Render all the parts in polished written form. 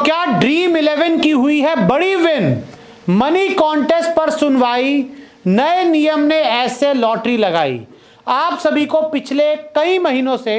क्या ड्रीम 11 की हुई है बड़ी विन? मनी कॉन्टेस्ट पर सुनवाई, नए नियम ने ऐसे लॉटरी लगाई। आप सभी को पिछले कई महीनों से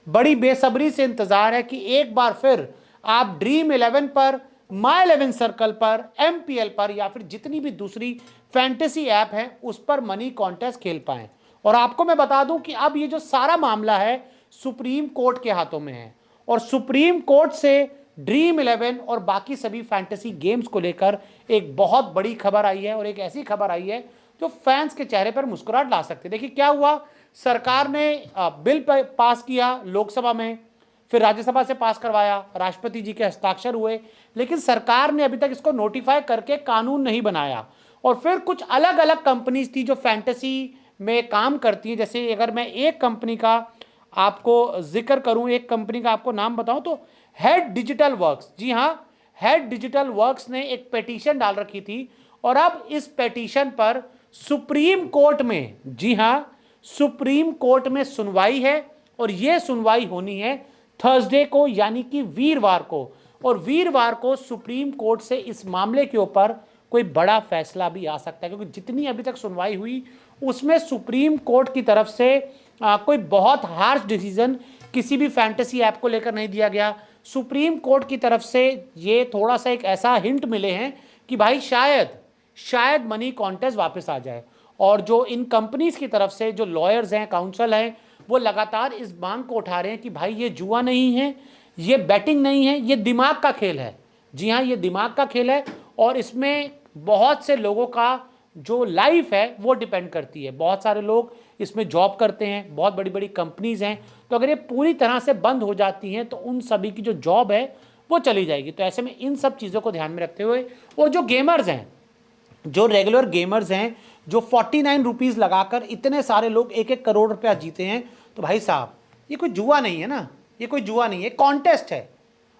बड़ी बेसब्री से इंतजार है कि एक बार फिर आप ड्रीम 11 पर, माई 11 सर्कल पर, MPL पर या फिर जितनी भी दूसरी फैंटेसी ऐप है उस पर मनी कॉन्टेस्ट खेल पाएं। और आपको मैं बता दूं कि अब ये जो सारा मामला है सुप्रीम कोर्ट के हाथों में है और सुप्रीम कोर्ट से ड्रीम 11 और बाकी सभी फैंटेसी गेम्स को लेकर एक बहुत बड़ी खबर आई है और एक ऐसी खबर आई है जो फैंस के चेहरे पर मुस्कुराहट ला सकती है। देखिए क्या हुआ, सरकार ने बिल पास किया लोकसभा में, फिर राज्यसभा से पास करवाया, राष्ट्रपति जी के हस्ताक्षर हुए, लेकिन सरकार ने अभी तक इसको नोटिफाई करके कानून नहीं बनाया। और फिर कुछ अलग अलग कंपनीज थी जो फैंटेसी में काम करती हैं। जैसे अगर मैं एक कंपनी का आपको जिक्र करूं, एक कंपनी का आपको नाम बताऊं तो हेड डिजिटल वर्क्स। जी हां, हेड डिजिटल वर्क्स ने एक पेटिशन डाल रखी थी और अब इस पेटिशन पर सुप्रीम कोर्ट में, जी हां, सुप्रीम कोर्ट में सुनवाई है और यह सुनवाई होनी है थर्सडे को यानी कि वीरवार को। और वीरवार को सुप्रीम कोर्ट से इस मामले के ऊपर कोई बड़ा फैसला भी आ सकता है, क्योंकि जितनी अभी तक सुनवाई हुई उसमें सुप्रीम कोर्ट की तरफ से कोई बहुत हार्श डिसीजन किसी भी फैंटेसी ऐप को लेकर नहीं दिया गया। सुप्रीम कोर्ट की तरफ से ये थोड़ा सा एक ऐसा हिंट मिले हैं कि भाई शायद मनी कॉन्टेस्ट वापस आ जाए। और जो इन कंपनीज की तरफ से जो लॉयर्स हैं, काउंसिल हैं, वो लगातार इस मांग को उठा रहे हैं कि भाई ये जुआ नहीं है, ये बैटिंग नहीं है, ये दिमाग का खेल है। जी हाँ, ये दिमाग का खेल है और इसमें बहुत से लोगों का जो लाइफ है वो डिपेंड करती है। बहुत सारे लोग इसमें जॉब करते हैं, बहुत बड़ी बड़ी कंपनीज हैं, तो अगर ये पूरी तरह से बंद हो जाती हैं तो उन सभी की जो जॉब है वो चली जाएगी। तो ऐसे में इन सब चीज़ों को ध्यान में रखते हुए और जो गेमर्स हैं, जो रेगुलर गेमर्स हैं, जो 49 रुपीज़ लगाकर इतने सारे लोग 1-1 करोड़ रुपया जीते हैं, तो भाई साहब ये कोई जुआ नहीं है ना, ये कोई जुआ नहीं है, कॉन्टेस्ट है।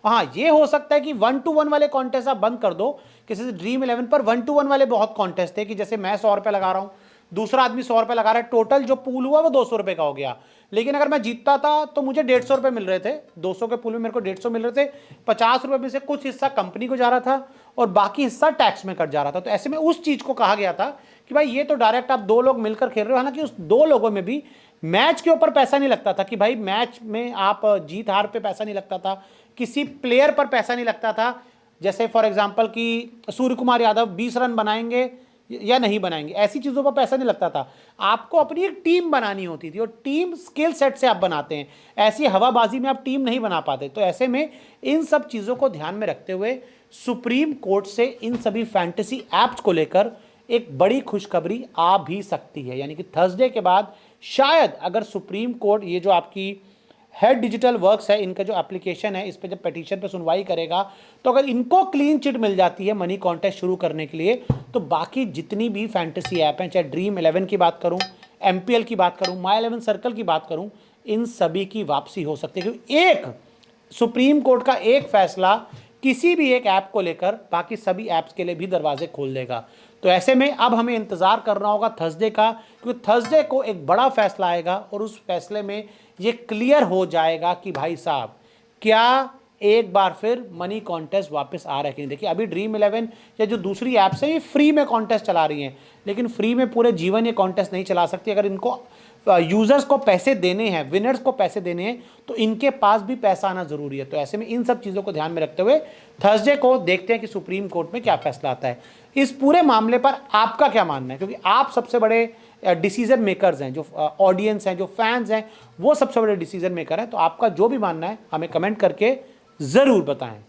हाँ, ये हो सकता है कि 1-to-1 वाले कॉन्टेस्ट आप बंद कर दो। किसी से ड्रीम 11 पर 1-to-1 वाले बहुत कॉन्टेस्ट थे कि जैसे मैं 100 रुपये लगा रहा हूँ, दूसरा आदमी 100 रुपये लगा रहा है, टोटल जो पूल हुआ वो 200 रुपये का हो गया। लेकिन अगर मैं जीतता था तो मुझे 150 रुपये मिल रहे थे, 200 के पूल में मेरे को 150 मिल रहे थे। 50 रुपये में से कुछ हिस्सा कंपनी को जा रहा था और बाकी हिस्सा टैक्स में कट जा रहा था। तो ऐसे में उस चीज़ को कहा गया था कि भाई ये तो डायरेक्ट आप 2 लोग मिलकर खेल रहे हो। हालांकि उस 2 लोगों में भी मैच के ऊपर पैसा नहीं लगता था कि भाई मैच में आप जीत हार पे पैसा नहीं लगता था, किसी प्लेयर पर पैसा नहीं लगता था। जैसे फॉर एग्जांपल कि सूर्य कुमार यादव 20 रन बनाएंगे या नहीं बनाएंगे, ऐसी चीज़ों पर पैसा नहीं लगता था। आपको अपनी एक टीम बनानी होती थी और टीम स्किल सेट से आप बनाते हैं, ऐसी हवाबाजी में आप टीम नहीं बना पाते। तो ऐसे में इन सब चीज़ों को ध्यान में रखते हुए सुप्रीम कोर्ट से इन सभी फैंटेसी ऐप्स को लेकर एक बड़ी खुशखबरी आ भी सकती है। यानी कि थर्सडे के बाद शायद अगर सुप्रीम कोर्ट ये जो आपकी हेड डिजिटल वर्क्स है, इनका जो एप्लीकेशन है, इस पर जब पिटीशन पे सुनवाई करेगा तो अगर इनको क्लीन चिट मिल जाती है मनी कॉन्टेस्ट शुरू करने के लिए, तो बाकी जितनी भी फैंटेसी ऐप हैं, चाहे ड्रीम 11 की बात करूं, MPL की बात करूं, माई 11 सर्कल की बात करूं, इन सभी की वापसी हो सकती है। क्योंकि एक सुप्रीम कोर्ट का एक फैसला किसी भी एक ऐप को लेकर बाकी सभी ऐप्स के लिए भी दरवाजे खोल देगा। तो ऐसे में अब हमें इंतज़ार करना होगा थर्सडे का, क्योंकि थर्सडे को एक बड़ा फैसला आएगा और उस फैसले में ये क्लियर हो जाएगा कि भाई साहब क्या एक बार फिर मनी कॉन्टेस्ट वापस आ रहा है कि नहीं। देखिए अभी ड्रीम 11 या जो दूसरी ऐप्स हैं ये फ्री में कॉन्टेस्ट चला रही हैं, लेकिन फ्री में पूरे जीवन ये कॉन्टेस्ट नहीं चला सकती। अगर इनको यूज़र्स को पैसे देने हैं, विनर्स को पैसे देने हैं, तो इनके पास भी पैसा आना ज़रूरी है। तो ऐसे में इन सब चीज़ों को ध्यान में रखते हुए थर्सडे को देखते हैं कि सुप्रीम कोर्ट में क्या फैसला आता है। इस पूरे मामले पर आपका क्या मानना है, क्योंकि आप सबसे बड़े डिसीजन मेकर्स हैं, जो ऑडियंस हैं, जो फैंस हैं, वो सबसे बड़े डिसीजन मेकर हैं। तो आपका जो भी मानना है हमें कमेंट करके ज़रूर बताएं।